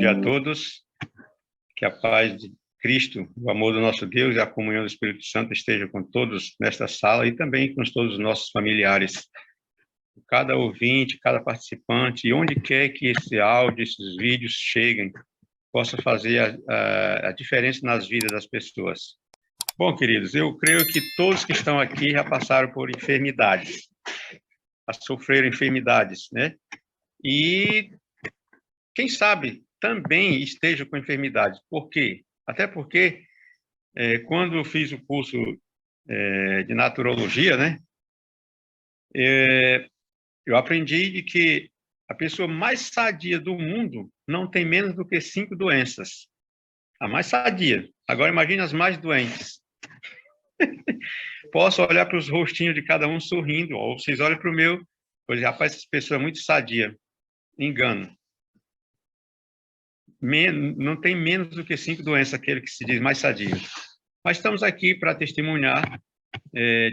dia a todos. Que a paz de Cristo, o amor do nosso Deus e a comunhão do Espírito Santo esteja com todos nesta sala e também com todos os nossos familiares. Cada ouvinte, cada participante, e onde quer que esse áudio, esses vídeos cheguem, possa fazer a diferença nas vidas das pessoas. Bom, queridos, eu creio que todos que estão aqui já passaram por enfermidades, a sofrer enfermidades, né? E quem sabe também esteja com enfermidade. Por quê? Até porque, quando eu fiz o curso de naturologia, né? Eu aprendi de que a pessoa mais sadia do mundo não tem menos do que 5 doenças. A mais sadia. Agora, imagine as mais doentes. Posso olhar para os rostinhos de cada um sorrindo, ou vocês olham para o meu, pois, rapaz, essa pessoa é muito sadia. Engano. Não tem menos do que 5 doenças, aquele que se diz mais sadio. Mas estamos aqui para testemunhar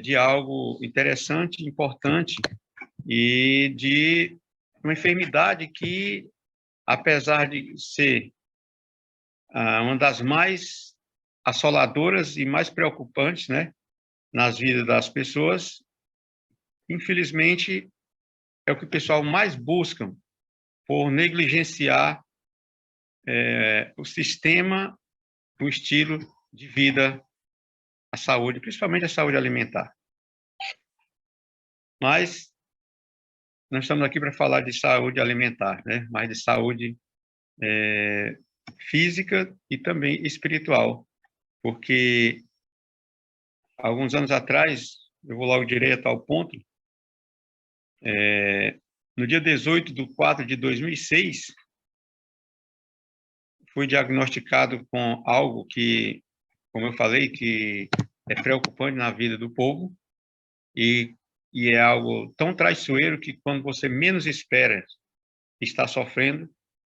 de algo interessante, importante, e de uma enfermidade que, apesar de ser uma das mais assoladoras e mais preocupantes, né, nas vidas das pessoas, infelizmente, é o que o pessoal mais busca por negligenciar o sistema, o estilo de vida, a saúde, principalmente a saúde alimentar. Mas nós estamos aqui para falar de saúde alimentar, né? Mas de saúde física e também espiritual, porque alguns anos atrás, eu vou logo direto ao ponto, no dia 18/4/2006, fui diagnosticado com algo que, como eu falei, que é preocupante na vida do povo e é algo tão traiçoeiro que quando você menos espera, está sofrendo,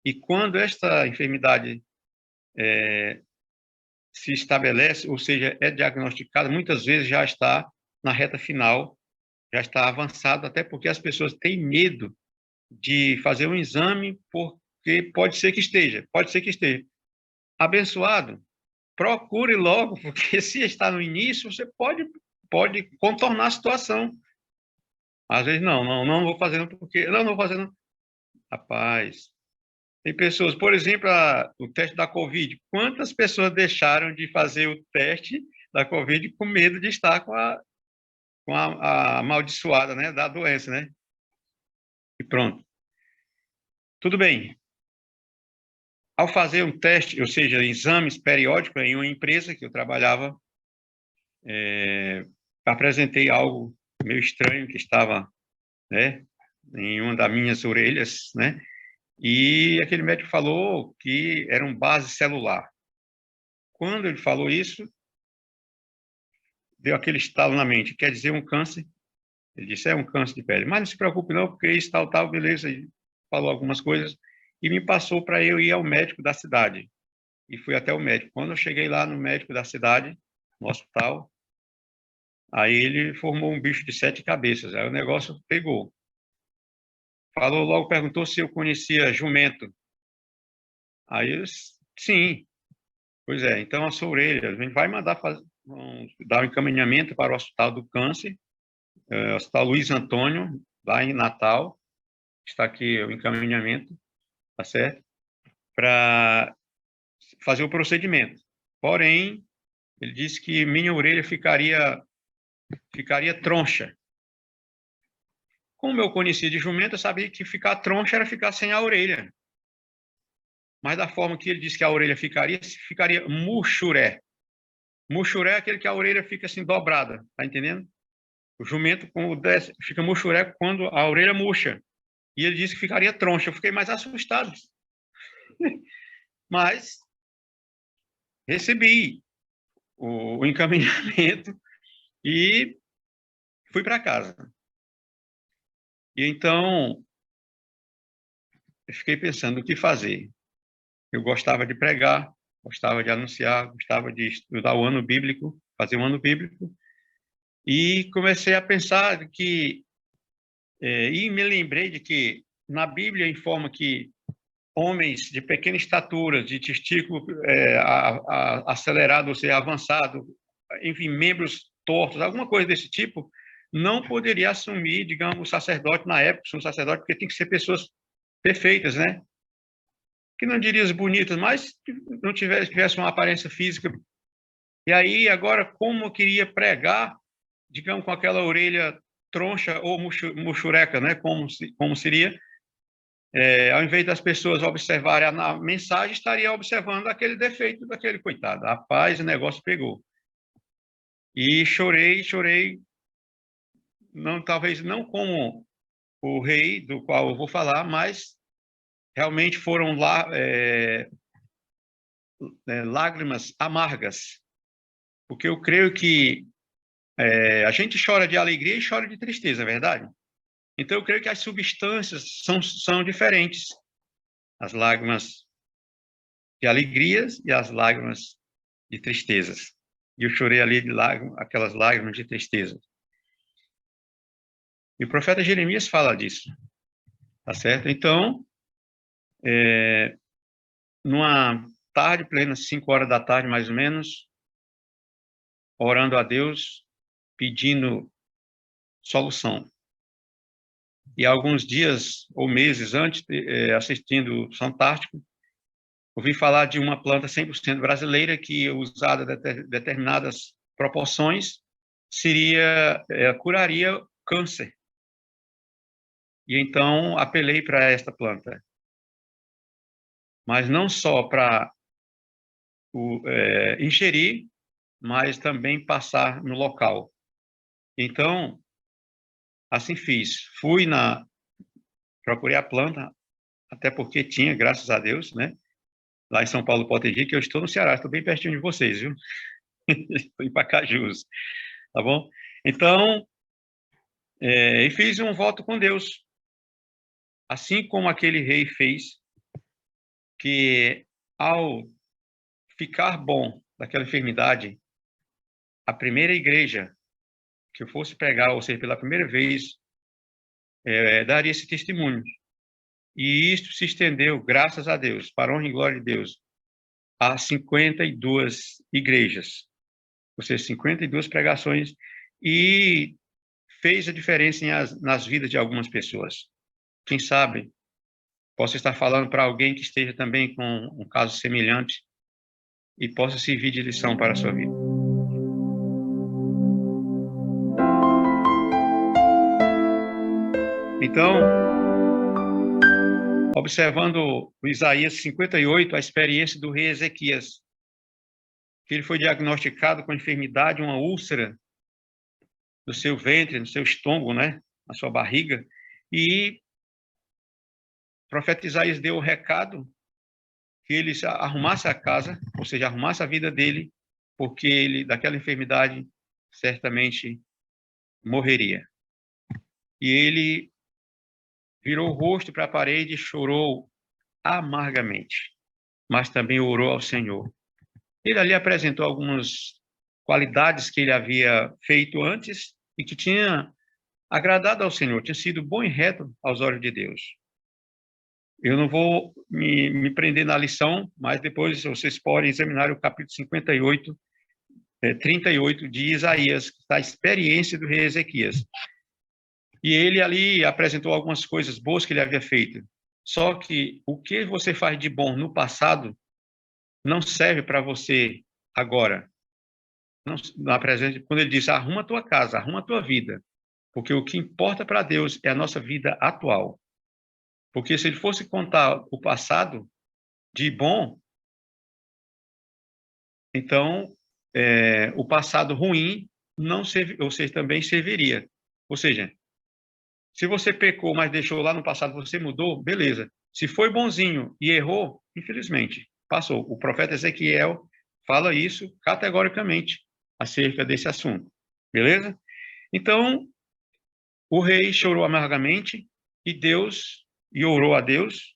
e quando esta enfermidade se estabelece, ou seja, é diagnosticada, muitas vezes já está na reta final, já está avançado, até porque as pessoas têm medo de fazer um exame, porque pode ser que esteja. Abençoado, procure logo, porque se está no início, você pode contornar a situação. Às vezes, não vou fazer porque... Não vou fazer não. Rapaz, tem pessoas, por exemplo, o teste da Covid. Quantas pessoas deixaram de fazer o teste da Covid com medo de estar com a amaldiçoada, né, da doença, né? E pronto. Tudo bem. Ao fazer um teste, ou seja, exames periódicos em uma empresa que eu trabalhava, apresentei algo meio estranho que estava, né, em uma das minhas orelhas, né? E aquele médico falou que era um base celular. Quando ele falou isso, deu aquele estalo na mente, quer dizer um câncer? Ele disse, é um câncer de pele. Mas não se preocupe não, porque isso, tal, beleza. Ele falou algumas coisas e me passou para eu ir ao médico da cidade. E fui até o médico. Quando eu cheguei lá no médico da cidade, no hospital, aí ele formou um bicho de 7 cabeças. Aí o negócio pegou. Falou logo, perguntou se eu conhecia jumento. Aí eu, sim. Pois é, então a sua orelha, a gente vai mandar dar um encaminhamento para o Hospital do Câncer, Hospital Luiz Antônio, lá em Natal. Está aqui o encaminhamento, tá certo? Para fazer o procedimento. Porém, ele disse que minha orelha ficaria troncha. Como eu conhecia de jumento, eu sabia que ficar troncha era ficar sem a orelha. Mas da forma que ele disse que a orelha ficaria muxuré. Muxuré é aquele que a orelha fica assim dobrada, tá entendendo? O jumento fica muxuré quando a orelha murcha. E ele disse que ficaria troncha. Eu fiquei mais assustado. Mas recebi o encaminhamento e fui para casa. E então, eu fiquei pensando o que fazer. Eu gostava de pregar, gostava de anunciar, gostava de estudar o ano bíblico, fazer um ano bíblico. E comecei a pensar que... e me lembrei de que na Bíblia informa que homens de pequena estatura, de testículo acelerado, ou seja, avançado, enfim, membros tortos, alguma coisa desse tipo, não poderia assumir, digamos, o sacerdote na época, um sacerdote, porque tem que ser pessoas perfeitas, né? Que não diria bonitas, mas que não tivesse uma aparência física. E aí, agora, como eu queria pregar, digamos, com aquela orelha troncha ou muxureca, né? Como seria, ao invés das pessoas observarem a mensagem, estaria observando aquele defeito daquele coitado. Rapaz, o negócio pegou. E chorei, não, talvez não como o rei do qual eu vou falar, mas realmente foram lá lágrimas amargas, porque eu creio que a gente chora de alegria e chora de tristeza, é verdade? Então eu creio que as substâncias são diferentes, as lágrimas de alegrias e as lágrimas de tristezas. E eu chorei ali de aquelas lágrimas de tristeza. E o profeta Jeremias fala disso, tá certo? Então, numa tarde plena, 5 horas da tarde, mais ou menos, orando a Deus, pedindo solução. E alguns dias ou meses antes, assistindo Fantástico, ouvi falar de uma planta 100% brasileira que, usada em determinadas proporções, curaria câncer. E então apelei para esta planta. Mas não só para ingerir, mas também passar no local. Então, assim fiz. Procurei a planta, até porque tinha, graças a Deus, né? Lá em São Paulo, Potengi, que eu estou no Ceará, estou bem pertinho de vocês, viu? Estou em Pacajus, tá bom? Então, e fiz um voto com Deus, assim como aquele rei fez, que ao ficar bom daquela enfermidade, a primeira igreja que eu fosse pregar, ou seja, pela primeira vez, daria esse testemunho. E isto se estendeu, graças a Deus, para a honra e glória de Deus, a 52 igrejas, ou seja, 52 pregações, e fez a diferença nas vidas de algumas pessoas. Quem sabe, posso estar falando para alguém que esteja também com um caso semelhante e possa servir de lição para a sua vida. Então, observando o Isaías 58, a experiência do rei Ezequias, que ele foi diagnosticado com enfermidade, uma úlcera no seu ventre, no seu estômago, né, na sua barriga, e o profeta Isaías deu o recado que ele arrumasse a casa, ou seja, arrumasse a vida dele, porque ele, daquela enfermidade, certamente morreria. E ele virou o rosto para a parede e chorou amargamente, mas também orou ao Senhor. Ele ali apresentou algumas qualidades que ele havia feito antes e que tinha agradado ao Senhor, tinha sido bom e reto aos olhos de Deus. Eu não vou me prender na lição, mas depois vocês podem examinar o capítulo 58, 38 de Isaías, da experiência do rei Ezequias. E ele ali apresentou algumas coisas boas que ele havia feito. Só que o que você faz de bom no passado não serve para você agora. Não, na presença, quando ele diz, arruma a tua casa, arruma a tua vida. Porque o que importa para Deus é a nossa vida atual. Porque se ele fosse contar o passado de bom, então o passado ruim não serve, ou seja, também serviria. Ou seja, se você pecou, mas deixou lá no passado, você mudou, beleza. Se foi bonzinho e errou, infelizmente, passou. O profeta Ezequiel fala isso categoricamente acerca desse assunto. Beleza? Então, o rei chorou amargamente e orou a Deus.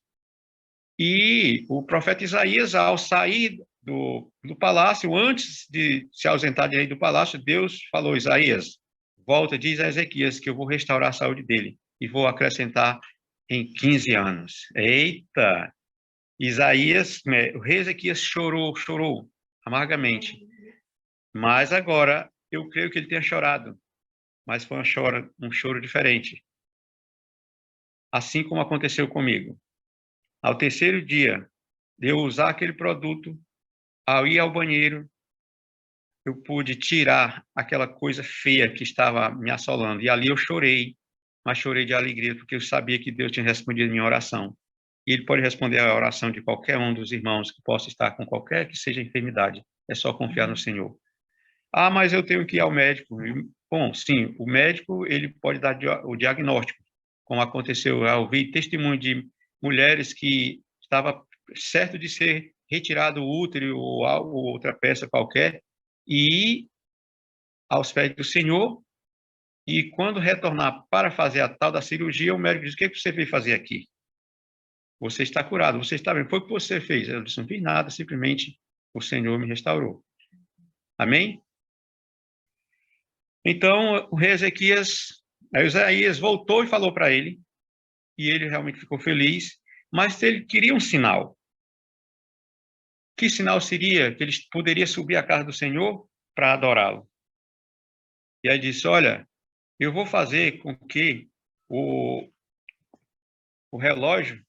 E o profeta Isaías, ao sair do palácio, antes de se ausentar de aí do palácio, Deus falou, Isaías, volta, diz a Ezequias que eu vou restaurar a saúde dele e vou acrescentar em 15 anos. Eita! o rei Ezequias chorou amargamente. Mas agora, eu creio que ele tenha chorado, mas foi um choro diferente. Assim como aconteceu comigo. Ao terceiro dia de eu usar aquele produto, ao ir ao banheiro, eu pude tirar aquela coisa feia que estava me assolando. E ali eu chorei, mas chorei de alegria, porque eu sabia que Deus tinha respondido a minha oração. E Ele pode responder a oração de qualquer um dos irmãos que possa estar com qualquer que seja enfermidade. É só confiar no Senhor. Ah, mas eu tenho que ir ao médico. Bom, sim, o médico ele pode dar o diagnóstico, como aconteceu. Eu ouvi testemunho de mulheres que estava certo de ser retirado o útero ou outra peça qualquer e ir aos pés do Senhor, e quando retornar para fazer a tal da cirurgia, o médico diz: o que você veio fazer aqui? Você está curado, você está bem. Foi o que você fez. Eu disse: não fiz nada, simplesmente o Senhor me restaurou. Amém? Então, o rei Ezequias, aí Isaías voltou e falou para ele, e ele realmente ficou feliz, mas ele queria um sinal. Que sinal seria? Que ele poderia subir à casa do Senhor para adorá-lo. E aí disse: olha, eu vou fazer com que o relógio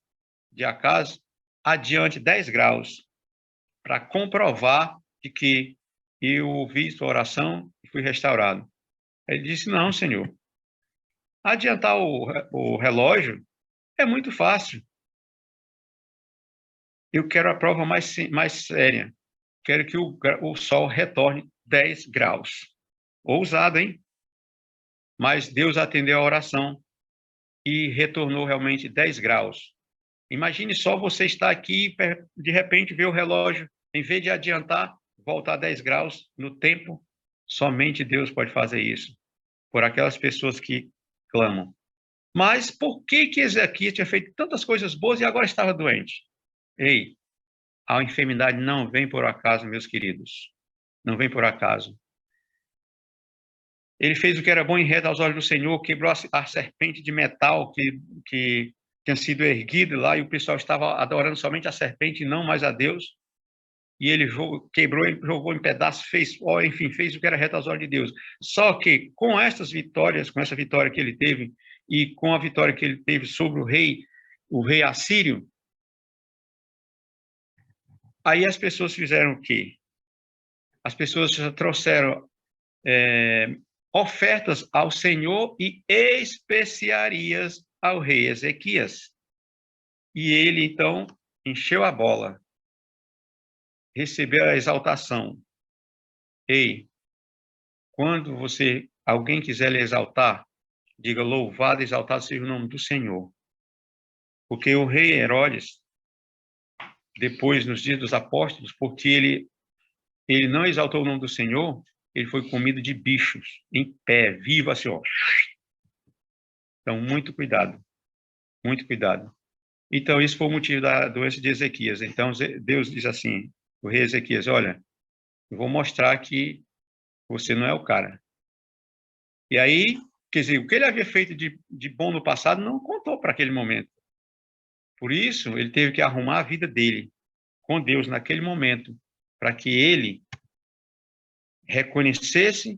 de acaso adiante 10 graus, para comprovar de que eu ouvi sua oração e fui restaurado. Ele disse: não, Senhor, adiantar o relógio é muito fácil. Eu quero a prova mais séria. Quero que o Sol retorne 10 graus. Ousado, hein? Mas Deus atendeu a oração e retornou realmente 10 graus. Imagine só você estar aqui e de repente ver o relógio, em vez de adiantar, voltar 10 graus no tempo. Somente Deus pode fazer isso, por aquelas pessoas que clamam. Mas por que Ezequias tinha feito tantas coisas boas e agora estava doente? Ei, a enfermidade não vem por acaso, meus queridos. Não vem por acaso. Ele fez o que era bom e reto aos olhos do Senhor, quebrou a serpente de metal que tinha sido erguida lá, e o pessoal estava adorando somente a serpente e não mais a Deus. E ele quebrou, jogou em pedaços, enfim, fez o que era reto aos olhos de Deus. Só que com essas vitórias, com essa vitória que ele teve, e com a vitória que ele teve sobre o rei assírio, aí as pessoas fizeram o quê? As pessoas trouxeram ofertas ao Senhor e especiarias ao rei Ezequias. E ele, então, encheu a bola, recebeu a exaltação. Ei, quando alguém quiser lhe exaltar, diga: louvado e exaltado seja o nome do Senhor. Porque o rei Herodes, depois, nos dias dos apóstolos, porque ele não exaltou o nome do Senhor, ele foi comido de bichos, em pé, vivo assim, ó. Então, muito cuidado, muito cuidado. Então, isso foi o motivo da doença de Ezequias. Então, Deus diz assim, o rei Ezequias: olha, eu vou mostrar que você não é o cara. E aí, quer dizer, o que ele havia feito de bom no passado não contou para aquele momento. Por isso, ele teve que arrumar a vida dele com Deus naquele momento, para que ele reconhecesse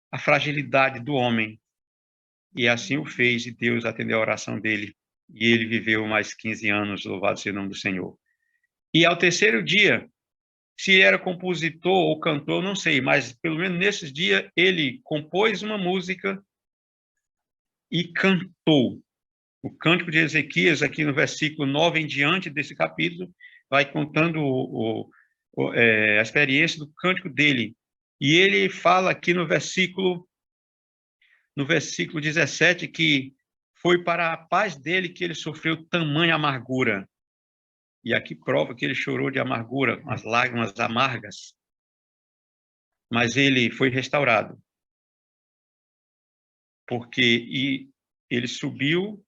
a fragilidade do homem. E assim o fez, e Deus atendeu a oração dele. E ele viveu mais 15 anos, louvado seja o nome do Senhor. E ao terceiro dia, se era compositor ou cantor, não sei, mas pelo menos nesses dias ele compôs uma música e cantou. O Cântico de Ezequias, aqui no versículo 9 em diante desse capítulo, vai contando a experiência do cântico dele. E ele fala aqui no versículo 17 que foi para a paz dele que ele sofreu tamanha amargura. E aqui prova que ele chorou de amargura, as lágrimas amargas. Mas ele foi restaurado. Porque ele subiu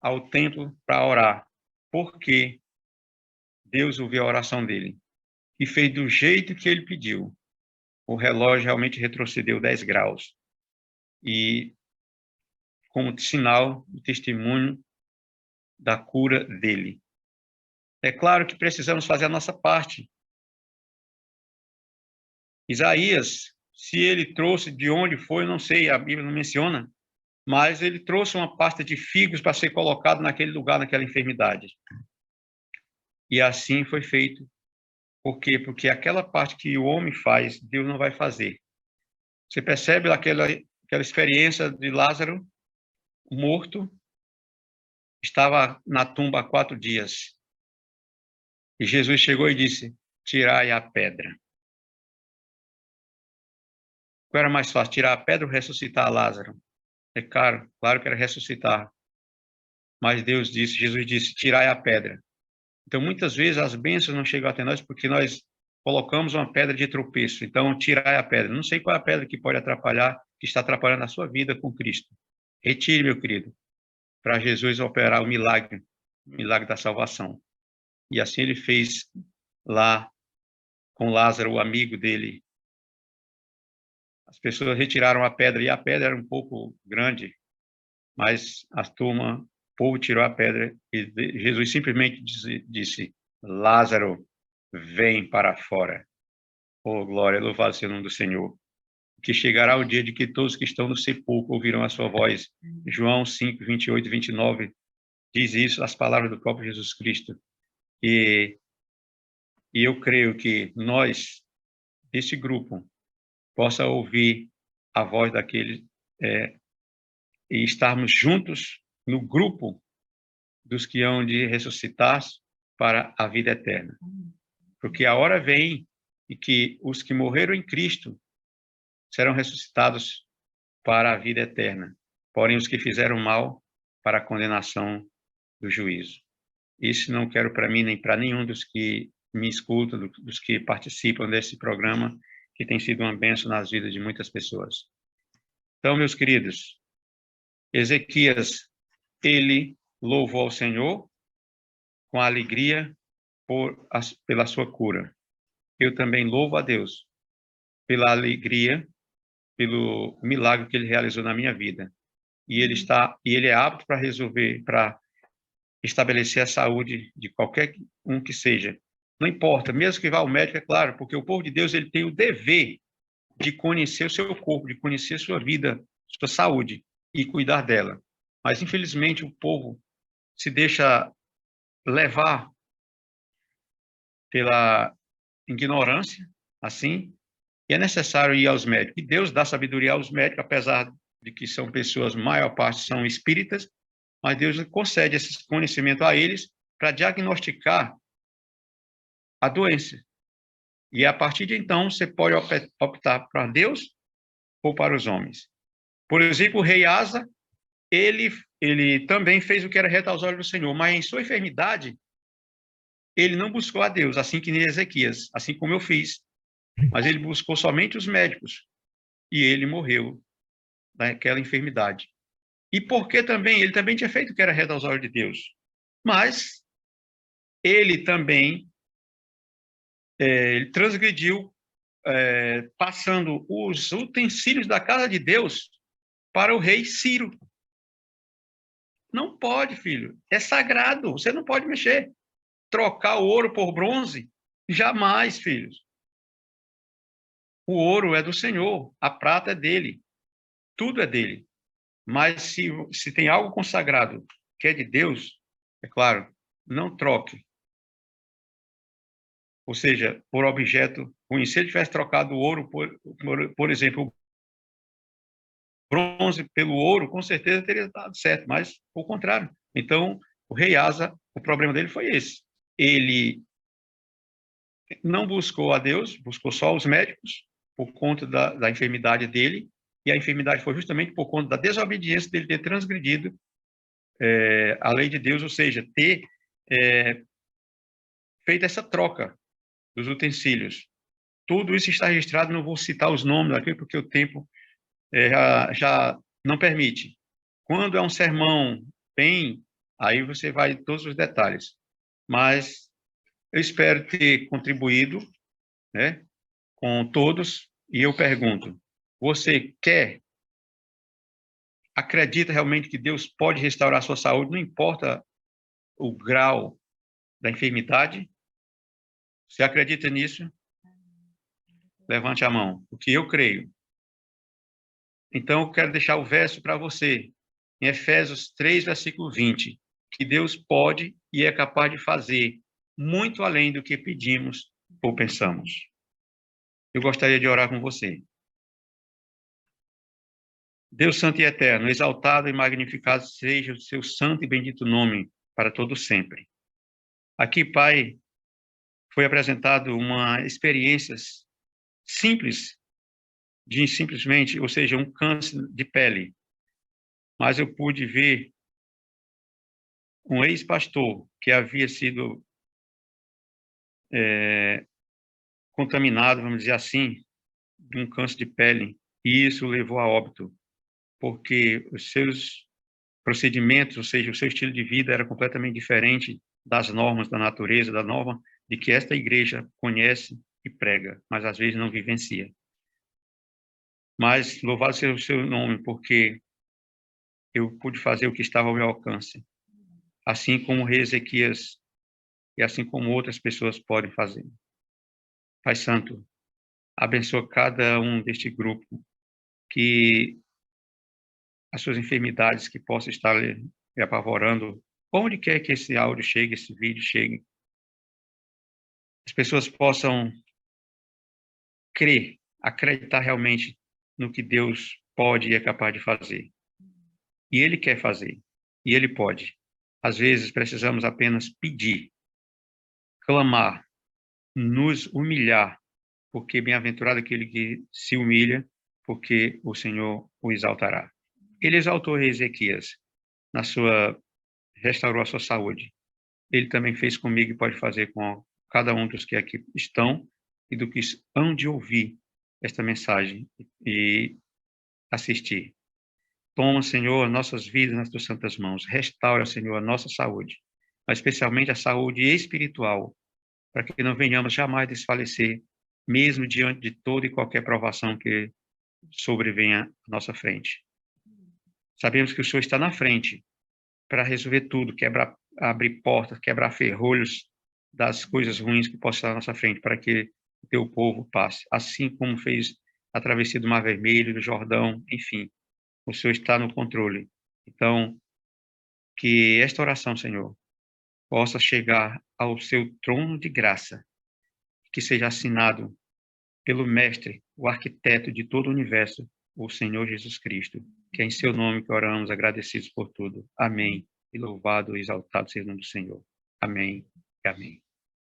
ao templo para orar. Porque Deus ouviu a oração dele e fez do jeito que ele pediu. O relógio realmente retrocedeu 10 graus. E como sinal e testemunho da cura dele. É claro que precisamos fazer a nossa parte. Isaías, se ele trouxe de onde foi, eu não sei, a Bíblia não menciona, mas ele trouxe uma pasta de figos para ser colocado naquele lugar, naquela enfermidade. E assim foi feito. Por quê? Porque aquela parte que o homem faz, Deus não vai fazer. Você percebe aquela experiência de Lázaro, morto, estava na tumba há 4 dias. E Jesus chegou e disse, tirai a pedra. Qual era mais fácil, tirar a pedra ou ressuscitar Lázaro? É claro que era ressuscitar. Mas Deus disse, Jesus disse, tirai a pedra. Então, muitas vezes, as bênçãos não chegam até nós porque nós colocamos uma pedra de tropeço. Então, tirai a pedra. Não sei qual é a pedra que pode atrapalhar, que está atrapalhando a sua vida com Cristo. Retire, meu querido, para Jesus operar o milagre da salvação. E assim ele fez lá com Lázaro, o amigo dele. As pessoas retiraram a pedra, e a pedra era um pouco grande, mas o povo tirou a pedra, e Jesus simplesmente disse, Lázaro, vem para fora. Oh, glória, louvado seja o nome do Senhor. Que chegará o dia de que todos que estão no sepulcro ouvirão a sua voz. João 5, 28 e 29 diz isso, as palavras do próprio Jesus Cristo. E eu creio que nós, desse grupo, possa ouvir a voz daquele e estarmos juntos no grupo dos que hão de ressuscitar para a vida eterna. Porque a hora vem e que os que morreram em Cristo serão ressuscitados para a vida eterna, porém os que fizeram mal para a condenação do juízo. Isso não quero para mim nem para nenhum dos que me escutam, dos que participam desse programa, que tem sido uma bênção nas vidas de muitas pessoas. Então, meus queridos, Ezequias, ele louvou ao Senhor com alegria pela sua cura. Eu também louvo a Deus pela alegria, pelo milagre que ele realizou na minha vida. E ele é apto para resolver, para estabelecer a saúde de qualquer um que seja. Não importa, mesmo que vá ao médico, é claro, porque o povo de Deus ele tem o dever de conhecer o seu corpo, de conhecer a sua vida, sua saúde e cuidar dela. Mas, infelizmente, o povo se deixa levar pela ignorância, assim, e é necessário ir aos médicos. E Deus dá sabedoria aos médicos, apesar de que são pessoas, maior parte são espíritas, mas Deus concede esse conhecimento a eles para diagnosticar a doença. E a partir de então, você pode optar para Deus ou para os homens. Por exemplo, o rei Asa, ele também fez o que era reto aos olhos do Senhor, mas em sua enfermidade, ele não buscou a Deus, assim que nem Ezequias, assim como eu fiz. Mas ele buscou somente os médicos. E ele morreu daquela enfermidade. E porque também, ele também tinha feito o que era reto aos olhos de Deus. Mas ele também ele transgrediu, passando os utensílios da casa de Deus para o rei Ciro. Não pode, filho. É sagrado. Você não pode mexer. Trocar o ouro por bronze? Jamais, filhos. O ouro é do Senhor. A prata é dele. Tudo é dele. Mas se tem algo consagrado que é de Deus, é claro, não troque. Ou seja, por objeto ruim. Se ele tivesse trocado o ouro, por exemplo, o bronze pelo ouro, com certeza teria dado certo, mas o contrário. Então, o rei Asa, o problema dele foi esse. Ele não buscou a Deus, buscou só os médicos, por conta da enfermidade dele, e a enfermidade foi justamente por conta da desobediência dele ter transgredido a lei de Deus, ou seja, ter feito essa troca dos utensílios. Tudo isso está registrado, não vou citar os nomes aqui, porque o tempo já não permite. Quando é um sermão bem, aí você vai em todos os detalhes. Mas eu espero ter contribuído, né, com todos, e eu pergunto, você acredita realmente que Deus pode restaurar a sua saúde, não importa o grau da enfermidade? Você acredita nisso? Levante a mão, porque eu creio. Então, eu quero deixar o verso para você, em Efésios 3, versículo 20, que Deus pode e é capaz de fazer muito além do que pedimos ou pensamos. Eu gostaria de orar com você. Deus Santo e Eterno, exaltado e magnificado seja o seu santo e bendito nome para todo sempre. Aqui, Pai, foi apresentado uma experiência simples, de simplesmente, ou seja, um câncer de pele. Mas eu pude ver um ex-pastor que havia sido contaminado, vamos dizer assim, de um câncer de pele, e isso levou a óbito, porque os seus procedimentos, ou seja, o seu estilo de vida era completamente diferente das normas da natureza, da norma de que esta igreja conhece e prega, mas às vezes não vivencia. Mas louvado seja o seu nome, porque eu pude fazer o que estava ao meu alcance, assim como o rei Ezequias e assim como outras pessoas podem fazer. Pai Santo, abençoa cada um deste grupo, que as suas enfermidades que possam estar lhe apavorando, onde quer que esse áudio chegue, esse vídeo chegue, as pessoas possam crer, acreditar realmente no que Deus pode e é capaz de fazer. E Ele quer fazer, e Ele pode. Às vezes precisamos apenas pedir, clamar, nos humilhar, porque bem-aventurado aquele que se humilha, porque o Senhor o exaltará. Ele exaltou Ezequias, restaurou a sua saúde. Ele também fez comigo e pode fazer com cada um dos que aqui estão e do que hão de ouvir esta mensagem e assistir. Toma, Senhor, nossas vidas nas tuas santas mãos. Restaura, Senhor, a nossa saúde, mas especialmente a saúde espiritual, para que não venhamos jamais desfalecer, mesmo diante de toda e qualquer provação que sobrevenha à nossa frente. Sabemos que o Senhor está na frente para resolver tudo, abrir portas, quebrar ferrolhos das coisas ruins que possam estar na nossa frente, para que o teu povo passe, assim como fez a travessia do Mar Vermelho, do Jordão, enfim, o Senhor está no controle. Então, que esta oração, Senhor, possa chegar ao seu trono de graça, que seja assinado pelo Mestre, o arquiteto de todo o universo, o Senhor Jesus Cristo, que é em seu nome que oramos, agradecidos por tudo. Amém. E louvado e exaltado seja o nome do Senhor. Amém e amém.